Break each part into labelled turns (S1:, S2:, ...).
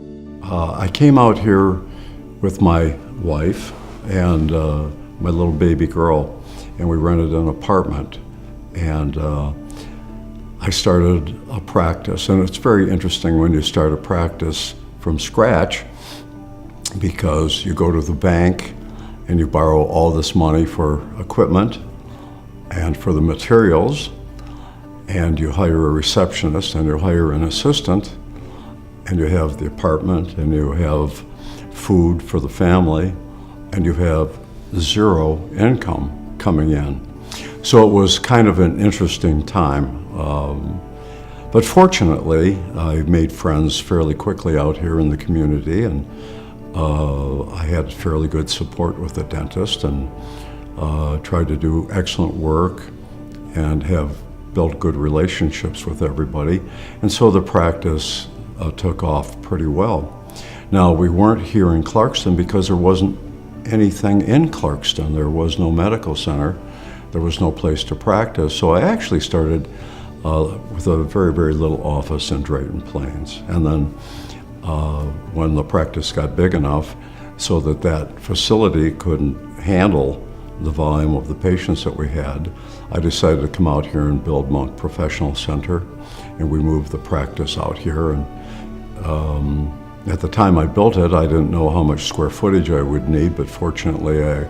S1: I came out here with my wife and my little baby girl, and we rented an apartment. And I started a practice, and it's very interesting when you start a practice from scratch, because you go to the bank and you borrow all this money for equipment and for the materials, and you hire a receptionist and you hire an assistant, and you have the apartment and you have food for the family, and you have zero income coming in. So it was kind of an interesting time. But fortunately, I made friends fairly quickly out here in the community, and I had fairly good support with the dentist, and tried to do excellent work and have built good relationships with everybody. And so the practice took off pretty well. Now, we weren't here in Clarkston because there wasn't anything in Clarkston. There was no medical center. There was no place to practice. So I actually started with a very, very little office in Drayton Plains. And then when the practice got big enough so that that facility couldn't handle the volume of the patients that we had, I decided to come out here and build Munk Professional Center, and we moved the practice out here. And at the time I built it, I didn't know how much square footage I would need, but fortunately I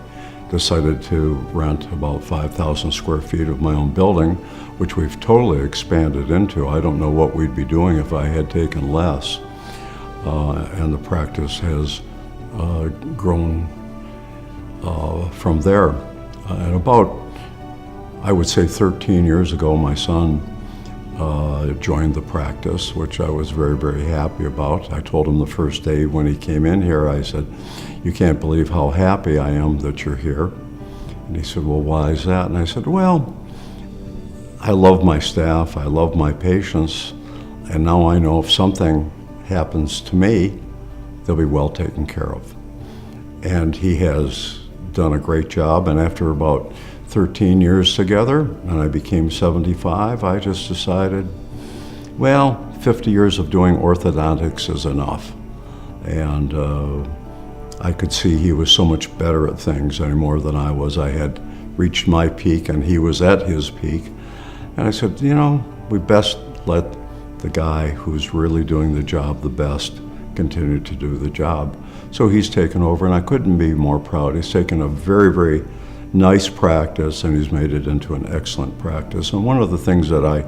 S1: decided to rent about 5,000 square feet of my own building, which we've totally expanded into. I don't know what we'd be doing if I had taken less. And the practice has grown from there. And about, I would say 13 years ago, my son joined the practice, which I was very, very happy about. I told him the first day when he came in here, I said, "You can't believe how happy I am that you're here." And he said, "Well, why is that?" And I said, "Well, I love my staff, I love my patients, and now I know if something happens to me, they'll be well taken care of." And he has done a great job, and after about 13 years together, and I became 75, I just decided, well, 50 years of doing orthodontics is enough. And I could see he was so much better at things anymore than I was. I had reached my peak and he was at his peak. And I said, you know, we best let the guy who's really doing the job the best continue to do the job. So he's taken over, and I couldn't be more proud. He's taken a very, very nice practice and he's made it into an excellent practice. And one of the things that I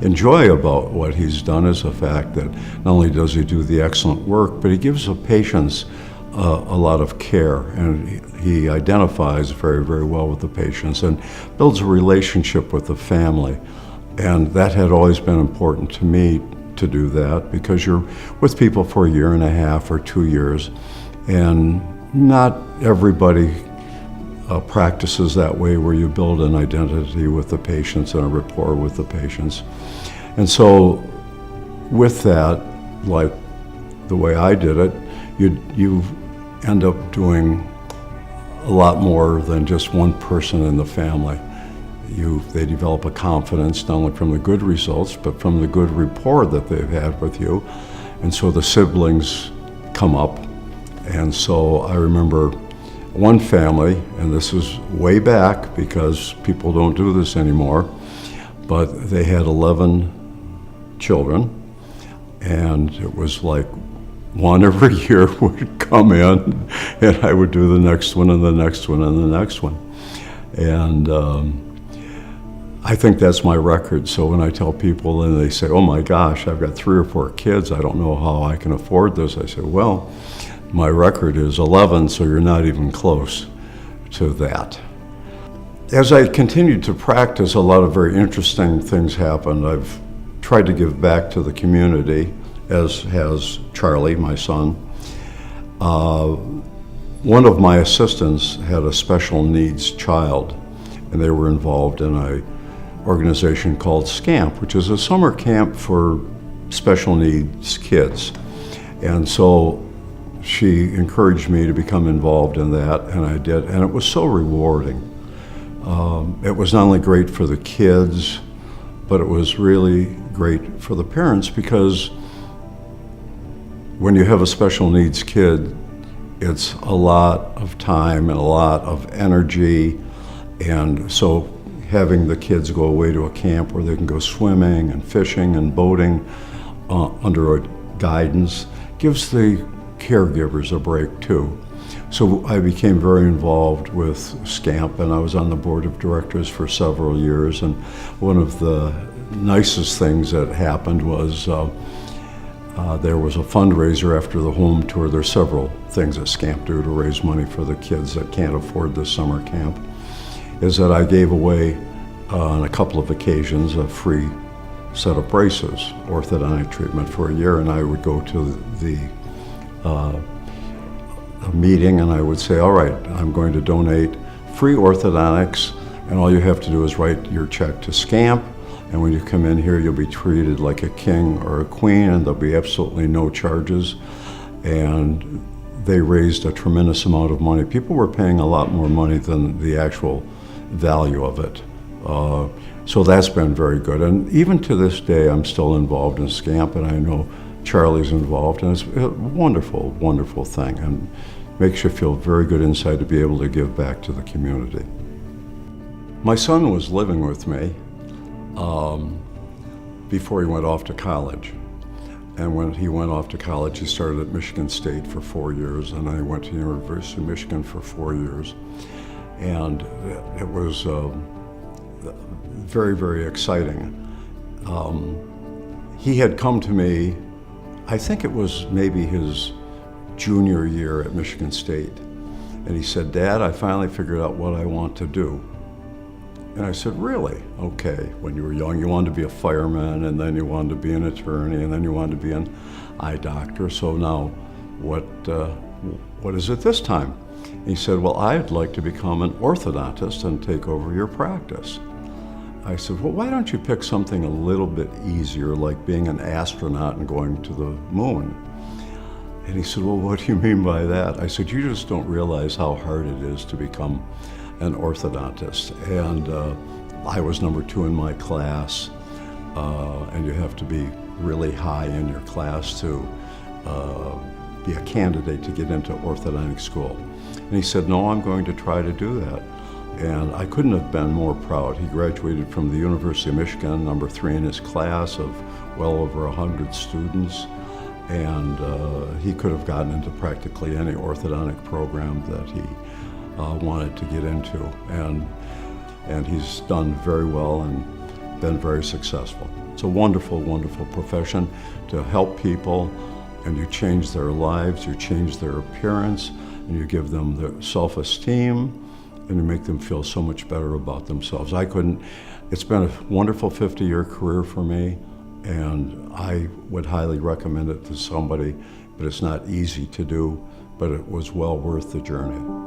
S1: enjoy about what he's done is the fact that not only does he do the excellent work, but he gives the patients a lot of care, and he identifies very, very well with the patients and builds a relationship with the family. And that had always been important to me to do that, because you're with people for a year and a half or 2 years, and not everybody practices that way, where you build an identity with the patients and a rapport with the patients. And so with that, like the way I did it, you end up doing a lot more than just one person in the family. They develop a confidence not only from the good results, but from the good rapport that they've had with you. And so the siblings come up. And so I remember one family, and this is way back because people don't do this anymore, but they had 11 children, and it was like one every year would come in, and I would do the next one and the next one and the next one. And I think that's my record. So when I tell people and they say, "Oh my gosh, I've got 3 or 4 kids, I don't know how I can afford this," I say, well, my record is 11, so you're not even close to that. As I continued to practice, a lot of very interesting things happened. I've tried to give back to the community, as has Charlie, my son. One of my assistants had a special needs child, and they were involved in an organization called S.C.A.M.P, which is a summer camp for special needs kids. And so she encouraged me to become involved in that, and I did, and it was so rewarding. It was not only great for the kids, but it was really great for the parents, because When you have a special needs kid, it's a lot of time and a lot of energy, and so having the kids go away to a camp where they can go swimming and fishing and boating under a guidance gives the caregivers a break too. So I became very involved with S.C.A.M.P, and I was on the board of directors for several years, and one of the nicest things that happened was there was a fundraiser after the home tour. There's several things that S.C.A.M.P do to raise money for the kids that can't afford this summer camp, is that I gave away on a couple of occasions a free set of braces, orthodontic treatment for a year, and I would go to the a meeting and I would say, all right, I'm going to donate free orthodontics, and all you have to do is write your check to S.C.A.M.P, and when you come in here, you'll be treated like a king or a queen, and there'll be absolutely no charges. And they raised a tremendous amount of money. People were paying a lot more money than the actual value of it. So that's been very good. And even to this day, I'm still involved in S.C.A.M.P, and I know Charlie's involved, and it's a wonderful, wonderful thing, and makes you feel very good inside to be able to give back to the community. My son was living with me before he went off to college. And when he went off to college, he started at Michigan State for 4 years, and I went to the University of Michigan for 4 years. And it was very, very exciting. He had come to me, I think it was maybe his junior year at Michigan State, and he said, Dad, I finally figured out what I want to do. And I said, really? Okay. When you were young, you wanted to be a fireman, and then you wanted to be an attorney, and then you wanted to be an eye doctor. So now, what is it this time? And he said, well, I'd like to become an orthodontist and take over your practice. I said, well, why don't you pick something a little bit easier, like being an astronaut and going to the moon? And he said, well, what do you mean by that? I said, you just don't realize how hard it is to become an orthodontist. And I was number 2 in my class, and you have to be really high in your class to be a candidate to get into orthodontic school. And he said, no, I'm going to try to do that. And I couldn't have been more proud. He graduated from the University of Michigan, number 3 in his class of well over 100 students. And he could have gotten into practically any orthodontic program that he wanted to get into, and he's done very well and been very successful. It's a wonderful, wonderful profession to help people, and you change their lives, you change their appearance, and you give them their self-esteem, and you make them feel so much better about themselves. It's been a wonderful 50-year career for me, and I would highly recommend it to somebody, but it's not easy to do, but it was well worth the journey.